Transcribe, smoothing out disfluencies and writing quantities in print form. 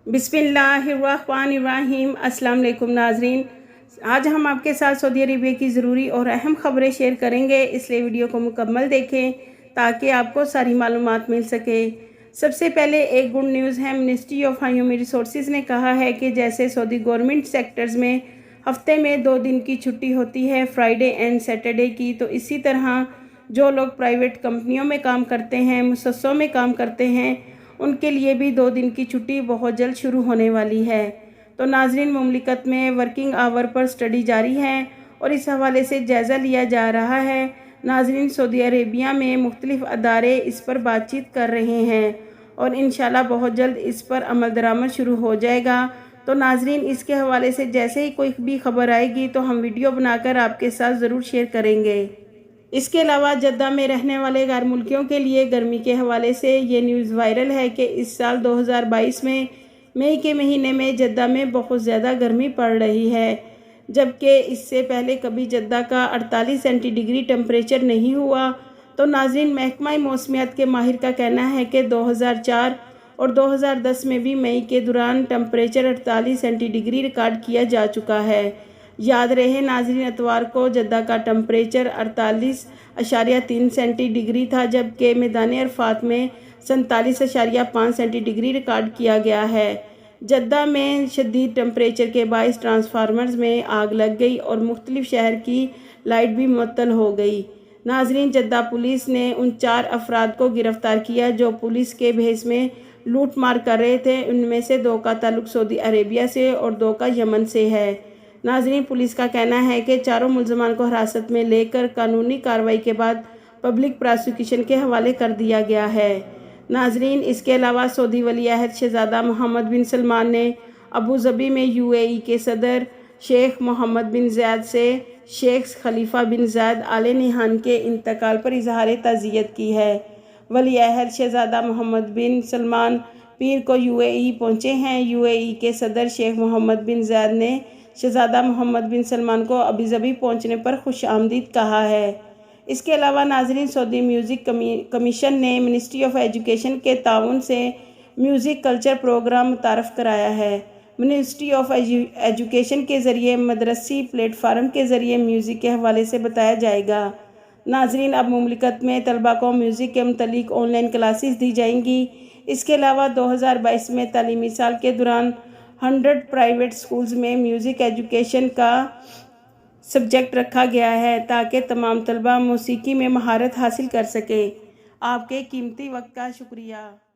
बिस्मिल्लाहिर्रहमानिर्रहीम। अस्सलाम वालेकुम नाजरीन, आज हम आपके साथ सऊदी अरेबिया की ज़रूरी और अहम खबरें शेयर करेंगे, इसलिए वीडियो को मुकम्मल देखें ताकि आपको सारी मालूमात मिल सके। सबसे पहले एक गुड न्यूज़ है। मिनिस्ट्री ऑफ ह्यूमन रिसोर्सेज ने कहा है कि जैसे सऊदी गवर्नमेंट सेक्टर्स में हफ्ते में 2 दिन की छुट्टी होती है, फ्राइडे एंड सैटरडे की, तो इसी तरह जो लोग प्राइवेट कंपनियों में काम करते हैं, मुसस्सों में काम करते हैं, उनके लिए भी 2 दिन की छुट्टी बहुत जल्द शुरू होने वाली है। तो नाजरीन, मुमलिकत में वर्किंग आवर पर स्टडी जारी है और इस हवाले से जायज़ा लिया जा रहा है। नाजरीन, सऊदी अरेबिया में मुख्तलिफ अदारे इस पर बातचीत कर रहे हैं और इंशाल्लाह बहुत जल्द इस पर अमल दरामद शुरू हो जाएगा। तो नाजरीन, इसके हवाले से जैसे ही कोई भी खबर आएगी तो हम वीडियो बनाकर आपके साथ ज़रूर शेयर करेंगे। इसके अलावा जद्दा में रहने वाले गैर मुल्कियों के लिए गर्मी के हवाले से ये न्यूज़ वायरल है कि इस साल 2022 में मई के महीने में जद्दा में बहुत ज़्यादा गर्मी पड़ रही है, जबकि इससे पहले कभी जद्दा का 48 सेंटीग्रेड टेम्परेचर नहीं हुआ। तो नाज़रीन, महकमा मौसमियात के माहिर का कहना है कि 2004 और 2010 में भी मई के दौरान टेम्परेचर 48 सेंटीग्रेड रिकॉर्ड किया जा चुका है। याद रहे नाज़रीन, इतवार को जद्दा का टेम्परेचर 48.3 सेंटीग्रेड था, जबकि मैदान अरफात में 47.5 सेंटीग्रेड रिकॉर्ड किया गया है। जद्दा में शदीद टेम्परेचर के बायस ट्रांसफार्मर्स में आग लग गई और मुख्तलिफ शहर की लाइट भी मुअत्तल हो गई। नाज़रीन, जद्दा पुलिस ने उन 4 अफराद को गिरफ्तार किया जो पुलिस के भेस में लूट मार कर रहे थे। उनमें से 2 का ताल्लुक सऊदी अरेबिया से और 2 का यमन से है। नाज़रीन, पुलिस का कहना है कि चारों मुल्ज़मान को हिरासत में लेकर कानूनी कार्रवाई के बाद पब्लिक प्रोसिक्यूशन के हवाले कर दिया गया है। नाज़रीन, इसके अलावा सऊदी वली अहद शहज़ादा मोहम्मद बिन सलमान ने अबू धाबी में UAE के सदर शेख मोहम्मद बिन ज़ायद से शेख खलीफा बिन ज़ायद आले नहान के इंतकाल पर इजहार ताज़ियत की है। वली अहद शहज़ादा मोहम्मद बिन सलमान पीर को UAE पहुँचे हैं। UAE के सदर शेख मोहम्मद बिन ज़ायद ने शहज़ादा मोहम्मद बिन सलमान को अबू धाबी पहुँचने पर खुश आमदीद कहा है। इसके अलावा नाज़रीन, सऊदी म्यूज़िक कमीशन ने मिनिस्ट्री ऑफ एजुकेशन के ताउन से म्यूज़िक कल्चर प्रोग्राम मुतारफ़ कराया है। मिनिस्ट्री ऑफ एजुकेशन के ज़रिए मदरसी प्लेटफार्म के ज़रिए म्यूज़िक के हवाले से बताया जाएगा। नाज़रीन, अब मुमलिकत में तलबा को म्यूज़िक के मुतल्लिक़ ऑनलाइन क्लासेस दी जाएंगी। इसके अलावा 2022 में तालीमी साल के दौरान 100 प्राइवेट स्कूल्स में म्यूज़िक एजुकेशन का सब्जेक्ट रखा गया है ताकि तमाम तलबा मौसीकी में महारत हासिल कर सकें। आपके कीमती वक्त का शुक्रिया।